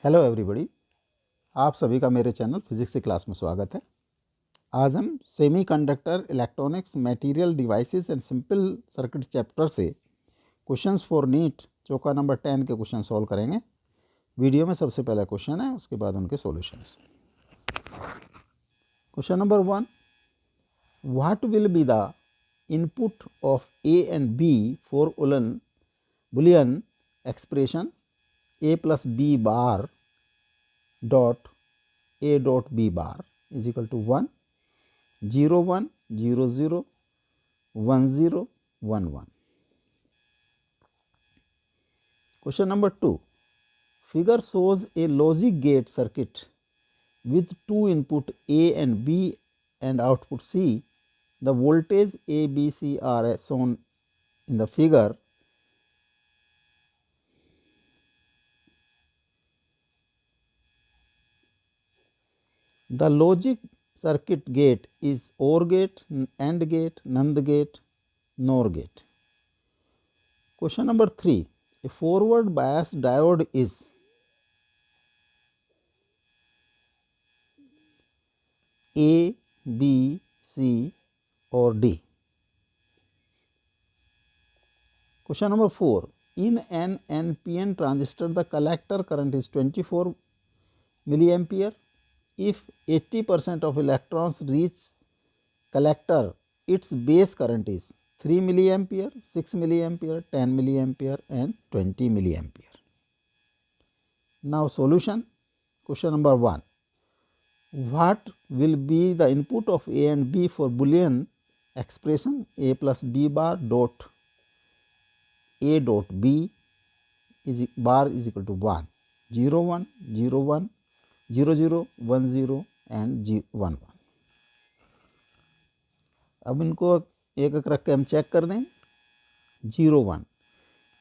Hello everybody, आप सभी का मेरे चैनल फिजिक्स की क्लास में स्वागत है। आज हम semiconductor electronics material devices and simple circuit chapter से क्वेश्चंस फॉर नीट चौका नंबर 10 के क्वेश्चन सॉल्व करेंगे। वीडियो में सबसे पहला क्वेश्चन है, उसके बाद उनके solutions. Question number 1, what will be the input of A and B for Boolean expression a plus b bar dot a dot b bar is equal to 1 0 1 0 0 1 0 1 1. Question number 2, figure shows a logic gate circuit with two input a and b and output c. The voltage a b c are as shown in the figure. The logic circuit gate is OR gate, AND gate, NAND gate, NOR gate. Question number 3, a forward bias diode is A, B, C or D. Question number 4, in an NPN transistor the collector current is 24 milliampere. If 80% of electrons reach collector, its base current is 3 milliampere, 6 milliampere, 10 milliampere and 20 milliampere. Now solution. Question number 1, what will be the input of A and B for Boolean expression A plus B bar dot A dot B is bar is equal to 1 0 1 0 1 0 0 1 0 and 1 1. अब इनको एक एक रख के हम check कर दें। 0 1,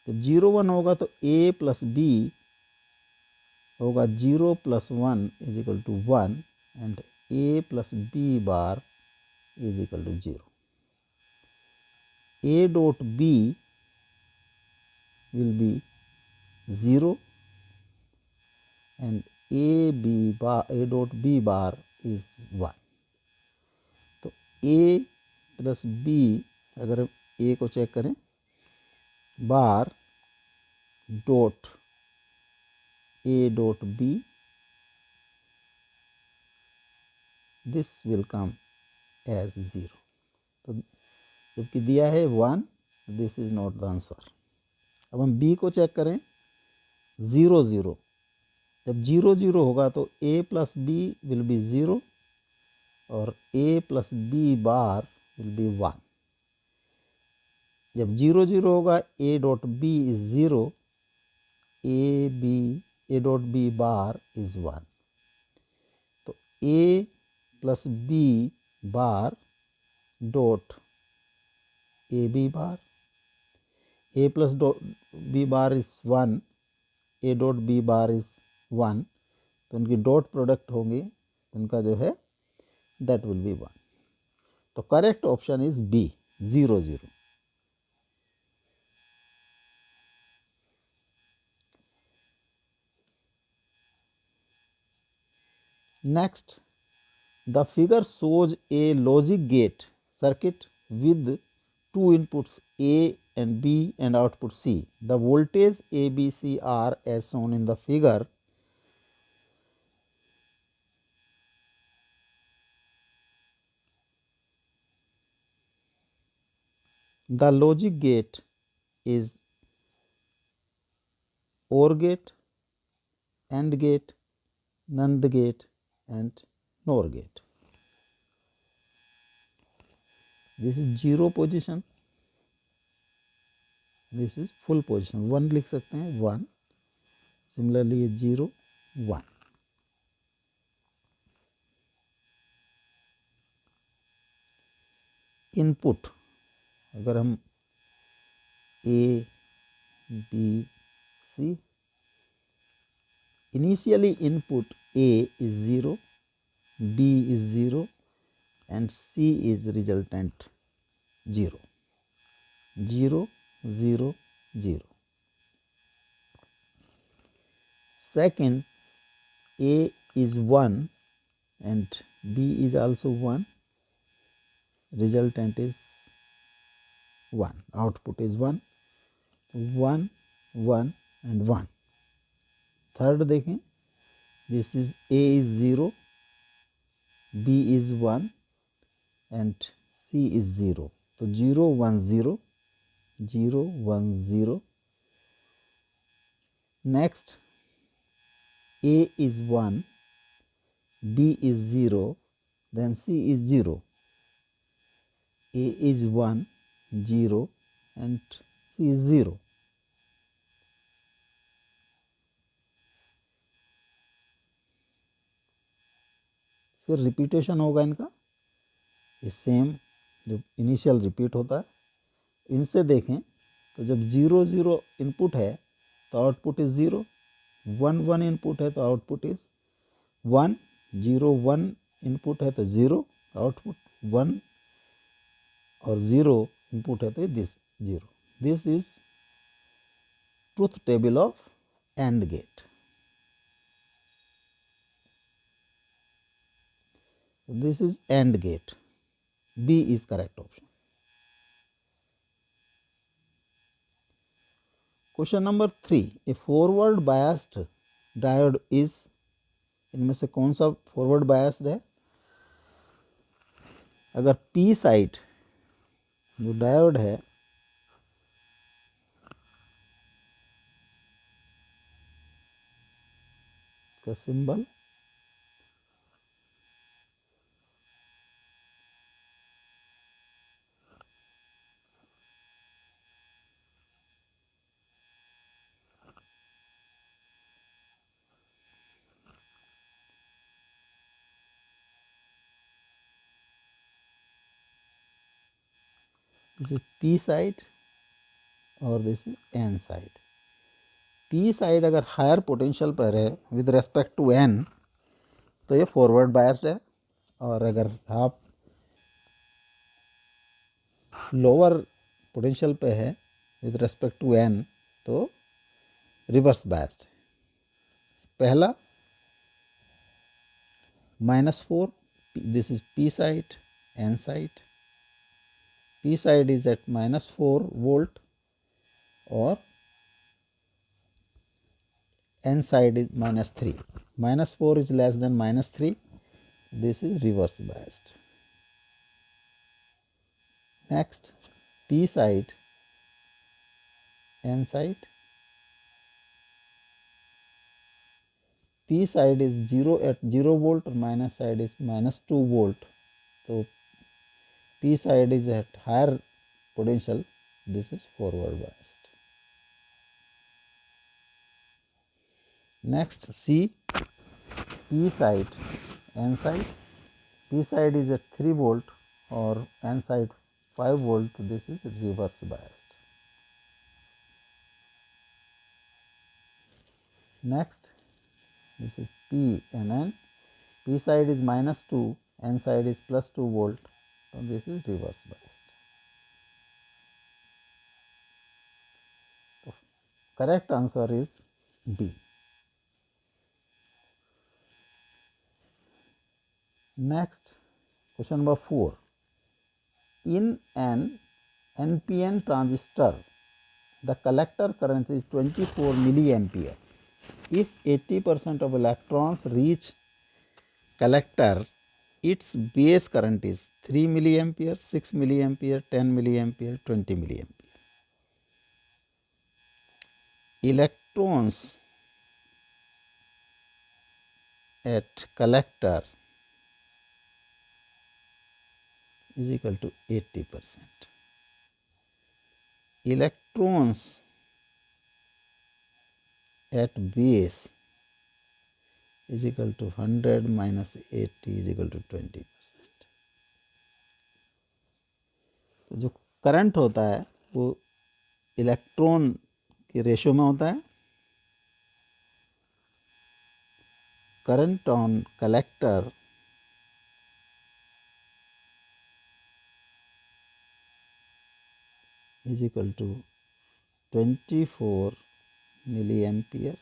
जब 0 1 होगा तो A प्लस बी होगा 0 plus 1 is equal to 1 and A plus B bar is equal to 0. A dot B will be 0 and A dot B bar is 1. तो A प्लस B, अगर A को check करें, बार dot A dot B, this will come as 0. तो जबकि दिया है 1, this is not the answer. अब हम B को चेक करें, 0 0, जब 0 0 होगा तो A plus B will be 0 और A plus B bar will be 1। जब 0 0 होगा A dot B is 0, A dot B bar is 1। तो A plus B bar dot A B bar, A plus B bar is 1, A dot B bar is 1, तो उनकी dot product होंगी, उनका जो है that will be 1। तो correct option is B 0 0। Next, the figure shows a logic gate circuit with two inputs A and B and output C. The voltage A, B, C are as shown in the figure. The logic gate is OR gate, AND gate, NAND gate and NOR gate. This is 0 position, this is full position, 1 लिख सकते हैं 1, similarly 0 1. Input, अगर हम A, B, C, initially input A is 0, B is 0 and C is resultant 0 0 0 0. Second, A is 1 and B is also 1, resultant is 1, output is 1, 1, 1 and 1. Third देखें, this is A is 0, B is 1 and C is 0. तो 0 1 0, 0 1 0. Next, A is 1, B is 0, then C is 0. A is 1, 0 and C is 0. फिर repetition होगा इनका, ये same जो initial repeat होता है। इनसे देखें तो जब 0 0 इनपुट है तो आउटपुट इज 0, 1 1 इनपुट है तो आउटपुट इज 1, 0 1 इनपुट है तो 0, आउटपुट 1 और 0 इनपुट है तो this 0. This is truth table of AND gate. This is AND gate. B is correct option. Question number 3. A forward biased diode is, इनमें से कौन सा फॉरवर्ड बायस्ड है? अगर P साइड जो डायोड है का symbol this is P side और this is N side. P side अगर हायर पोटेंशियल पर है विद रेस्पेक्ट टू N तो ये फॉरवर्ड बायस्ड है, और अगर आप लोअर पोटेंशियल पे है विद रेस्पेक्ट टू N तो रिवर्स बायस्ड है. पहला -4, this is P side, N side. P side is at -4 volt or N side is -3. -4 is less than -3. This is reverse biased. Next, P side, N side. P side is 0 at 0 volt, or minus side is -2 volt. So P side is at higher potential. This is forward biased. Next, C, P side, N side. P side is at 3 volt or N side 5 volt. This is reverse biased. Next, this is P and N. P side is -2, N side is +2 volt. So this is reverse biased. So correct answer is B. Next, question number 4. In an NPN transistor, the collector current is 24 milliampere. If 80% of electrons reach collector, its base current is 3 milliampere, 6 milliampere, 10 milliampere, 20 milliampere. Electrons at collector is equal to 80%. Electrons at base is equal to 100 minus 80 is equal to 20%. तो जो current होता है वो electron के ratio में होता है. Current on collector is equal to 24 milliampere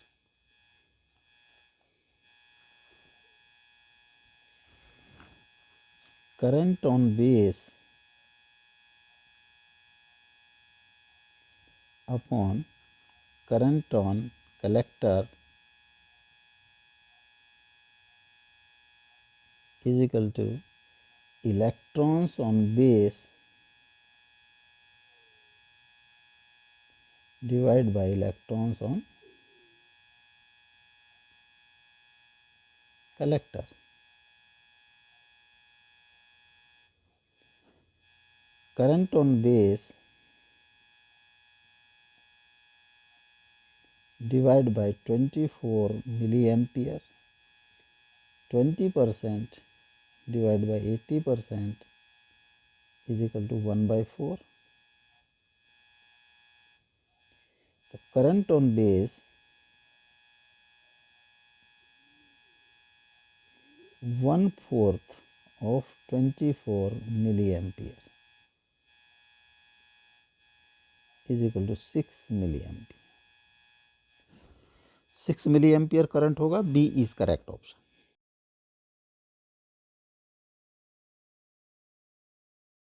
current on base upon current on collector is equal to electrons on base divided by electrons on collector. Current on base divided by 24 milliampere, 20% divided by 80% is equal to 1 by 4. The current on base 1/4 of 24 milliampere is equal to 6 milliampere. 6 milliampere current होगा, B is correct option.